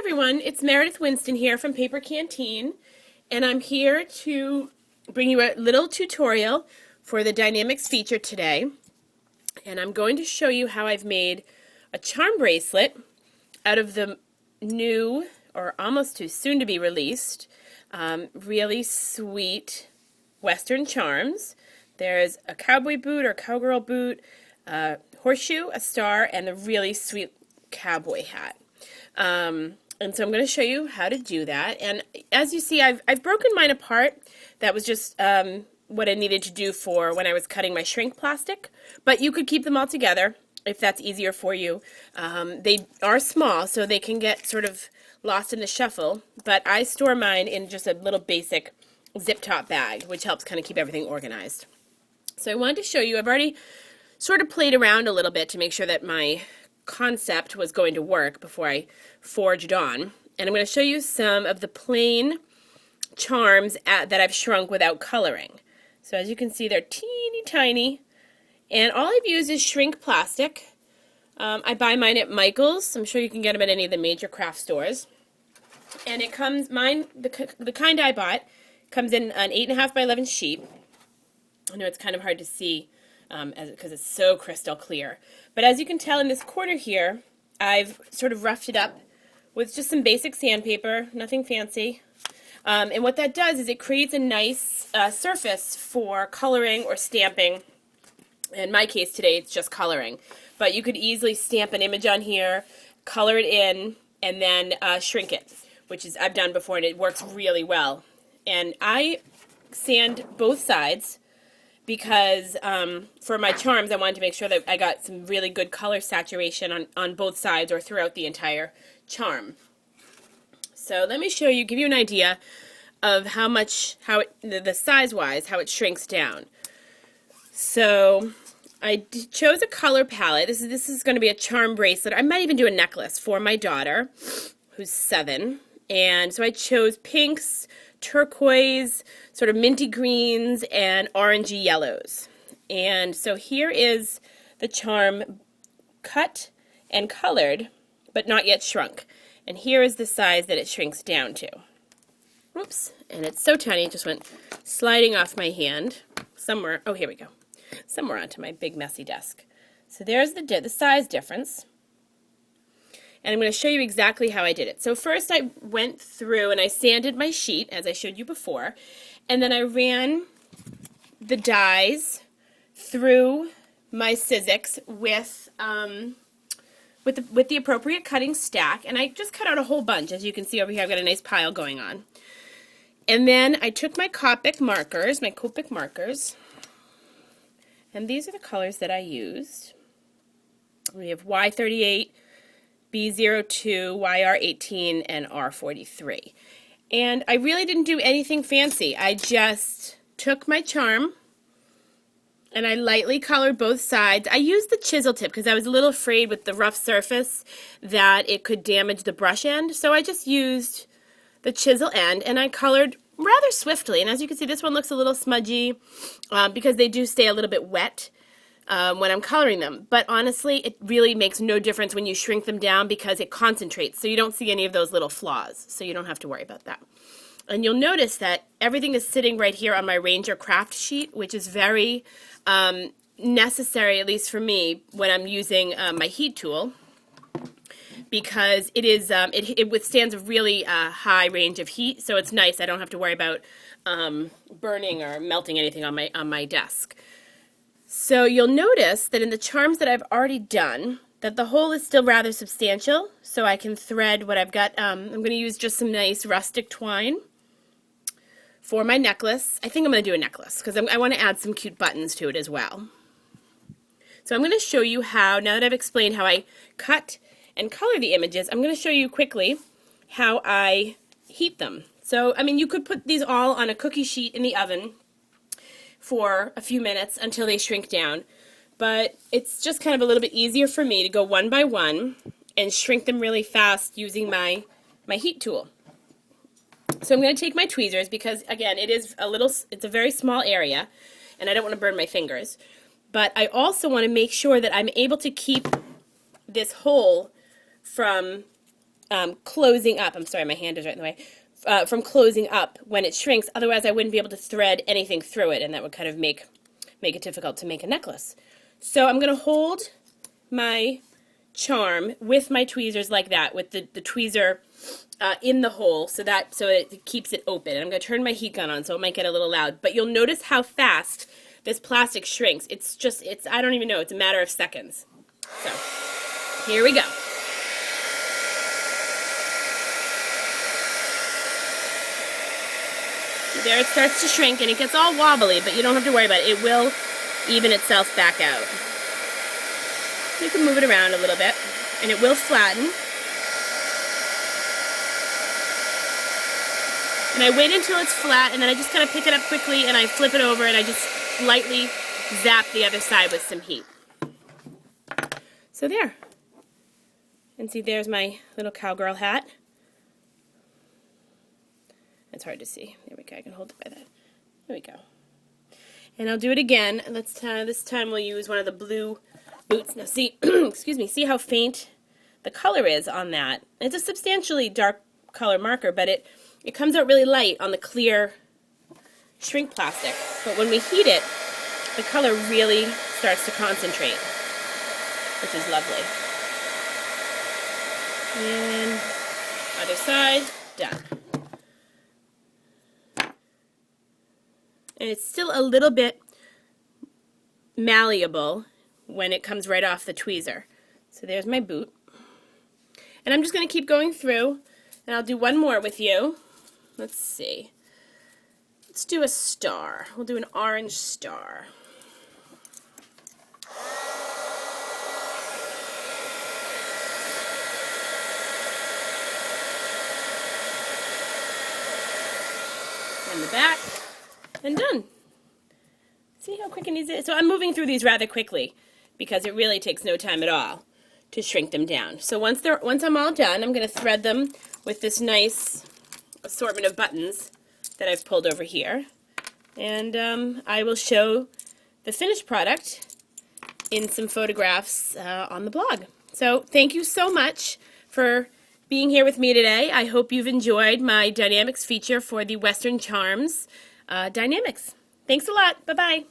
everyone, it's Meredith Winston here from Paper Canteen, and I'm here to bring you a little tutorial for the Die-namics feature today. And I'm going to show you how I've made a charm bracelet out of the new, or almost too soon to be released, really sweet Western charms. There's a cowboy boot or cowgirl boot, a horseshoe, a star, and a really sweet cowboy hat. And so I'm going to show you how to do that. And as you see, I've broken mine apart. That was just what I needed to do for when I was cutting my shrink plastic. But you could keep them all together if that's easier for you. They are small, so they can get sort of lost in the shuffle. But I store mine in just a little basic zip top bag, which helps kind of keep everything organized. So I wanted to show you, I've already sort of played around a little bit to make sure that my concept was going to work before I forged on. And I'm going to show you some of the plain charms that I've shrunk without coloring. So as you can see, they're teeny tiny. And all I've used is shrink plastic. I buy mine at Michael's. I'm sure you can get them at any of the major craft stores. And it comes, the kind I bought, comes in an 8.5 by 11 sheet. I know it's kind of hard to see because it's so crystal clear. But as you can tell in this corner here, I've sort of roughed it up with just some basic sandpaper, nothing fancy. And what that does is it creates a nice surface for coloring or stamping. In my case today, it's just coloring. But you could easily stamp an image on here, color it in, and then shrink it, which is I've done before, and it works really well. And I sand both sides because for my charms, I wanted to make sure that I got some really good color saturation on both sides or throughout the entire charm. So let me show you, give you an idea of the size-wise, how it shrinks down. So I chose a color palette. This is going to be a charm bracelet. I might even do a necklace for my daughter, who's 7. And so I chose pinks, turquoise, sort of minty greens, and orangey yellows. And so here is the charm cut and colored, but not yet shrunk. And here is the size that it shrinks down to. Whoops, and it's so tiny it just went sliding off my hand somewhere. Oh, here we go. Somewhere onto my big messy desk. So there's the size difference. And I'm going to show you exactly how I did it. So first I went through and I sanded my sheet, as I showed you before, and then I ran the dies through my Sizzix with the appropriate cutting stack, and I just cut out a whole bunch. As you can see over here, I've got a nice pile going on. And then I took my Copic markers, and these are the colors that I used. We have Y38, B02, YR18, and R43. And I really didn't do anything fancy. I just took my charm and I lightly colored both sides. I used the chisel tip because I was a little afraid with the rough surface that it could damage the brush end. So I just used the chisel end and I colored rather swiftly. And as you can see, this one looks a little smudgy because they do stay a little bit wet when I'm coloring them. But honestly, it really makes no difference when you shrink them down because it concentrates, so you don't see any of those little flaws, so you don't have to worry about that. And you'll notice that everything is sitting right here on my Ranger craft sheet, which is very necessary, at least for me, when I'm using my heat tool, because it withstands a really high range of heat, so it's nice. I don't have to worry about burning or melting anything on my desk. So you'll notice that in the charms that I've already done, that the hole is still rather substantial, so I can thread what I've got. I'm going to use just some nice rustic twine for my necklace. I think I'm going to do a necklace because I want to add some cute buttons to it as well. So I'm going to show you how, now that I've explained how I cut and color the images, I'm going to show you quickly how I heat them. So, I mean, you could put these all on a cookie sheet in the oven for a few minutes until they shrink down. But it's just kind of a little bit easier for me to go one by one and shrink them really fast using my heat tool. So I'm going to take my tweezers because, again, it's a very small area and I don't want to burn my fingers. But I also want to make sure that I'm able to keep this hole from closing up. I'm sorry, my hand is right in the way. From closing up when it shrinks. Otherwise, I wouldn't be able to thread anything through it, and that would kind of make it difficult to make a necklace. So I'm going to hold my charm with my tweezers like that, with the tweezer in the hole, so it keeps it open. And I'm going to turn my heat gun on, so it might get a little loud. But you'll notice how fast this plastic shrinks. I don't even know, it's a matter of seconds. So, here we go. There it starts to shrink, and it gets all wobbly, but you don't have to worry about it. It will even itself back out. You can move it around a little bit, and it will flatten. And I wait until it's flat, and then I just kind of pick it up quickly, and I flip it over, and I just lightly zap the other side with some heat. So there. And see, there's my little cowgirl hat. It's hard to see. There we go. I can hold it by that. There we go. And I'll do it again. This time we'll use one of the blue boots. Now see, excuse me, see how faint the color is on that. It's a substantially dark color marker, but it comes out really light on the clear shrink plastic. But when we heat it, the color really starts to concentrate, which is lovely. And other side, done. And it's still a little bit malleable when it comes right off the tweezer. So there's my boot. And I'm just going to keep going through, and I'll do one more with you. Let's see. Let's do a star. We'll do an orange star. And the back. And done. See how quick and easy it is? So I'm moving through these rather quickly because it really takes no time at all to shrink them down. So once I'm all done, I'm going to thread them with this nice assortment of buttons that I've pulled over here. And I will show the finished product in some photographs on the blog. So thank you so much for being here with me today. I hope you've enjoyed my Die-namics feature for the Western Charms Die-namics. Thanks a lot. Bye-bye.